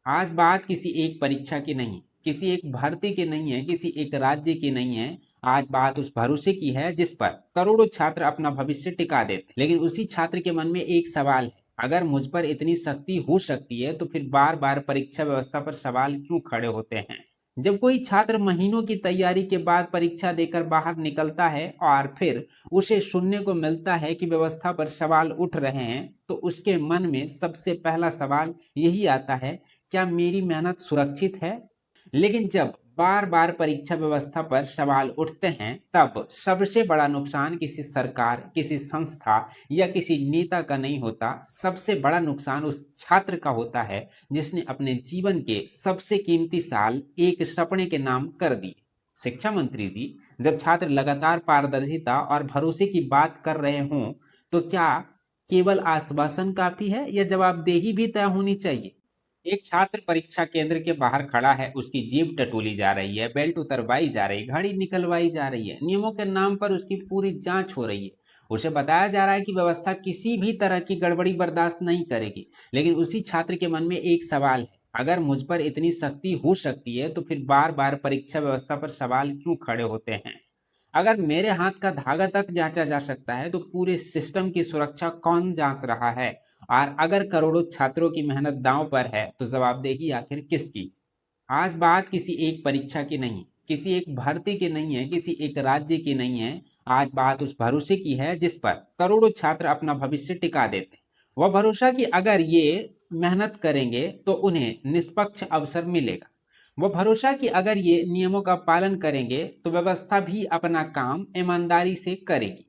आज बात किसी एक परीक्षा की नहीं, किसी एक भर्ती की नहीं है, किसी एक राज्य की नहीं है। आज बात उस भरोसे की है जिस पर करोड़ों छात्र अपना भविष्य टिका देते। लेकिन उसी छात्र के मन में एक सवाल है, अगर मुझ पर इतनी शक्ति हो सकती है तो फिर बार बार परीक्षा व्यवस्था पर सवाल क्यों खड़े होते हैं। जब कोई छात्र महीनों की तैयारी के बाद परीक्षा देकर बाहर निकलता है और फिर उसे सुनने को मिलता है कि व्यवस्था पर सवाल उठ रहे हैं, तो उसके मन में सबसे पहला सवाल यही आता है, क्या मेरी मेहनत सुरक्षित है। लेकिन जब बार बार परीक्षा व्यवस्था पर सवाल उठते हैं, तब सबसे बड़ा नुकसान किसी सरकार, किसी संस्था या किसी नेता का नहीं होता। सबसे बड़ा नुकसान उस छात्र का होता है जिसने अपने जीवन के सबसे कीमती साल एक सपने के नाम कर दिए। शिक्षा मंत्री जी, जब छात्र लगातार पारदर्शिता और भरोसे की बात कर रहे हों, तो क्या केवल आश्वासन काफी है या जवाबदेही भी तय होनी चाहिए। एक छात्र परीक्षा केंद्र के बाहर खड़ा है, उसकी जेब टटोली जा रही है, बेल्ट उतरवाई जा रही, घड़ी निकलवाई जा रही है, नियमों के नाम पर उसकी पूरी जांच हो रही है। उसे बताया जा रहा है कि व्यवस्था किसी भी तरह की गड़बड़ी बर्दाश्त नहीं करेगी। लेकिन उसी छात्र के मन में एक सवाल है, अगर मुझ पर इतनी शक्ति हो सकती है तो फिर बार बार परीक्षा व्यवस्था पर सवाल क्यों खड़े होते हैं। अगर मेरे हाथ का धागा तक जांचा जा सकता है तो पूरे सिस्टम की सुरक्षा कौन जांच रहा है। और अगर करोड़ों छात्रों की मेहनत दांव पर है तो जवाबदेही आखिर किसकी। आज बात किसी एक परीक्षा की नहीं, किसी एक भर्ती की नहीं है, किसी एक राज्य की नहीं है। आज बात उस भरोसे की है जिस पर करोड़ों छात्र अपना भविष्य टिका देते हैं। वह भरोसा कि अगर ये मेहनत करेंगे तो उन्हें निष्पक्ष अवसर मिलेगा। वह भरोसा कि अगर ये नियमों का पालन करेंगे तो व्यवस्था भी अपना काम ईमानदारी से करेगी।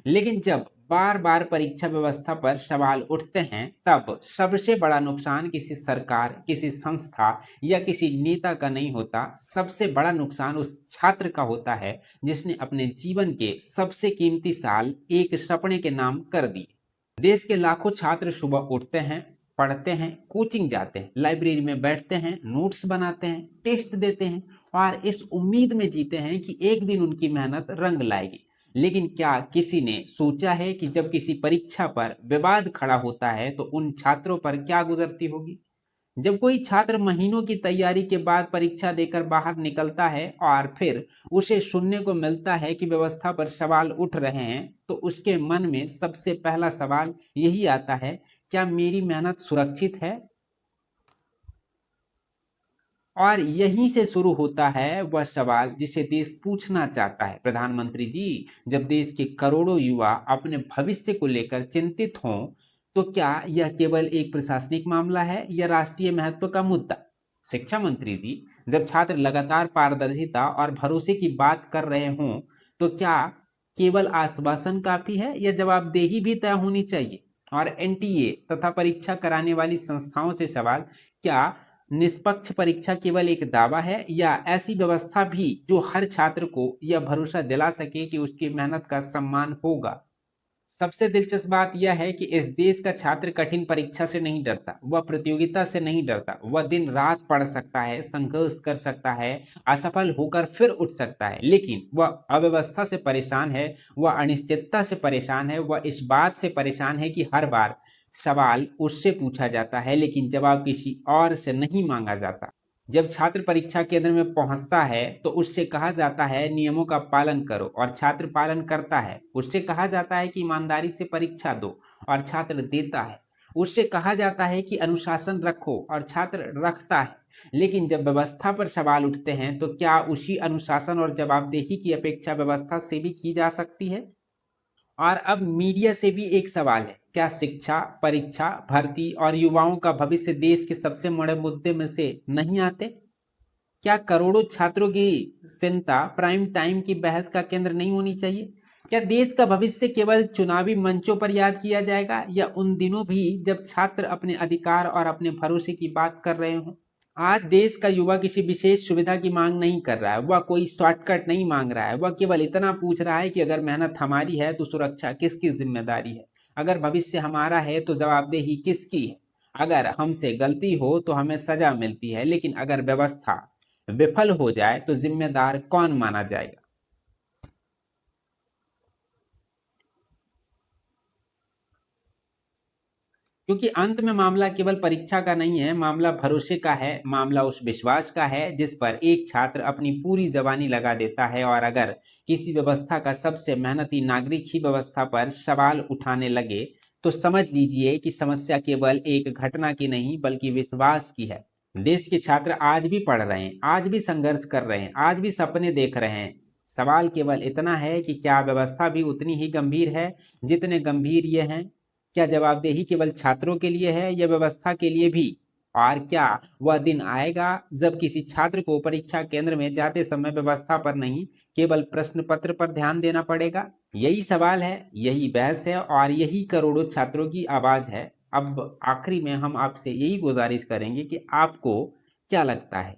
लेकिन जब बार बार परीक्षा व्यवस्था पर सवाल उठते हैं, तब सबसे बड़ा नुकसान किसी सरकार, किसी संस्था या किसी नेता का नहीं होता। सबसे बड़ा नुकसान उस छात्र का होता है जिसने अपने जीवन के सबसे कीमती साल एक सपने के नाम कर दिए। देश के लाखों छात्र सुबह उठते हैं, पढ़ते हैं, कोचिंग जाते हैं, लाइब्रेरी में बैठते हैं, नोट्स बनाते हैं, टेस्ट देते हैं और इस उम्मीद में जीते हैं कि एक दिन उनकी मेहनत रंग लाएगी। लेकिन क्या किसी ने सोचा है कि जब किसी परीक्षा पर विवाद खड़ा होता है तो उन छात्रों पर क्या गुजरती होगी। जब कोई छात्र महीनों की तैयारी के बाद परीक्षा देकर बाहर निकलता है और फिर उसे सुनने को मिलता है कि व्यवस्था पर सवाल उठ रहे हैं, तो उसके मन में सबसे पहला सवाल यही आता है, क्या मेरी मेहनत सुरक्षित है। और यहीं से शुरू होता है वह सवाल जिसे देश पूछना चाहता है। प्रधानमंत्री जी, जब देश के करोड़ों युवा अपने भविष्य को लेकर चिंतित हों, तो क्या यह केवल एक प्रशासनिक मामला है या राष्ट्रीय महत्व का मुद्दा। शिक्षा मंत्री जी, जब छात्र लगातार पारदर्शिता और भरोसे की बात कर रहे हों, तो क्या केवल आश्वासन काफी है या जवाबदेही भी तय होनी चाहिए। और एनटीए तथा परीक्षा कराने वाली संस्थाओं से सवाल, क्या निष्पक्ष परीक्षा केवल एक दावा है या ऐसी व्यवस्था भी जो हर छात्र को यह भरोसा दिला सके कि उसकी मेहनत का सम्मान होगा। सबसे दिलचस्प बात यह है कि इस देश का छात्र कठिन परीक्षा से नहीं डरता, वह प्रतियोगिता से नहीं डरता। वह दिन रात पढ़ सकता है, संघर्ष कर सकता है, असफल होकर फिर उठ सकता है। लेकिन वह अव्यवस्था से परेशान है, वह अनिश्चितता से परेशान है, वह इस बात से परेशान है कि हर बार सवाल उससे पूछा जाता है लेकिन जवाब किसी और से नहीं मांगा जाता। जब छात्र परीक्षा केंद्र में पहुंचता है तो उससे कहा जाता है नियमों का पालन करो और छात्र पालन करता है। उससे कहा जाता है कि ईमानदारी से परीक्षा दो और छात्र देता है। उससे कहा जाता है कि अनुशासन रखो और छात्र रखता है। लेकिन जब व्यवस्था पर सवाल उठते हैं तो क्या उसी अनुशासन और जवाबदेही की अपेक्षा व्यवस्था से भी की जा सकती है। और अब मीडिया से भी एक सवाल है, क्या शिक्षा, परीक्षा, भर्ती और युवाओं का भविष्य देश के सबसे बड़े मुद्दे में से नहीं आते। क्या करोड़ों छात्रों की चिंता प्राइम टाइम की बहस का केंद्र नहीं होनी चाहिए। क्या देश का भविष्य केवल चुनावी मंचों पर याद किया जाएगा या उन दिनों भी जब छात्र अपने अधिकार और अपने भरोसे की बात कर रहे हों। आज देश का युवा किसी विशेष सुविधा की मांग नहीं कर रहा है, वह कोई शॉर्टकट नहीं मांग रहा है, वह केवल इतना पूछ रहा है कि अगर मेहनत हमारी है तो सुरक्षा किसकी जिम्मेदारी है। अगर भविष्य हमारा है तो जवाबदेही किसकी है। अगर हमसे गलती हो तो हमें सजा मिलती है, लेकिन अगर व्यवस्था विफल हो जाए तो जिम्मेदार कौन माना जाएगा। क्योंकि अंत में मामला केवल परीक्षा का नहीं है, मामला भरोसे का है, मामला उस विश्वास का है जिस पर एक छात्र अपनी पूरी जबानी लगा देता है। और अगर किसी व्यवस्था का सबसे मेहनती नागरिक ही व्यवस्था पर सवाल उठाने लगे तो समझ लीजिए कि समस्या केवल एक घटना की नहीं बल्कि विश्वास की है। देश के छात्र आज भी पढ़ रहे हैं, आज भी संघर्ष कर रहे हैं, आज भी सपने देख रहे हैं। सवाल केवल इतना है कि क्या व्यवस्था भी उतनी ही गंभीर है जितने गंभीर ये हैं? क्या जवाबदेही केवल छात्रों के लिए है या व्यवस्था के लिए भी? और क्या वह दिन आएगा जब किसी छात्र को परीक्षा केंद्र में जाते समय व्यवस्था पर नहीं केवल प्रश्न पत्र पर ध्यान देना पड़ेगा? यही सवाल है, यही बहस है और यही करोड़ों छात्रों की आवाज है। अब आखिरी में हम आपसे यही गुजारिश करेंगे कि आपको क्या लगता है?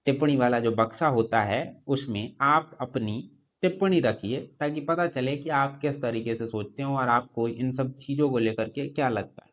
टिप्पणी वाला जो बक्सा होता है उसमें आप अपनी टिप्पणी रखिए ताकि पता चले कि आप किस तरीके से सोचते हो और आपको इन सब चीजों को लेकर के क्या लगता है।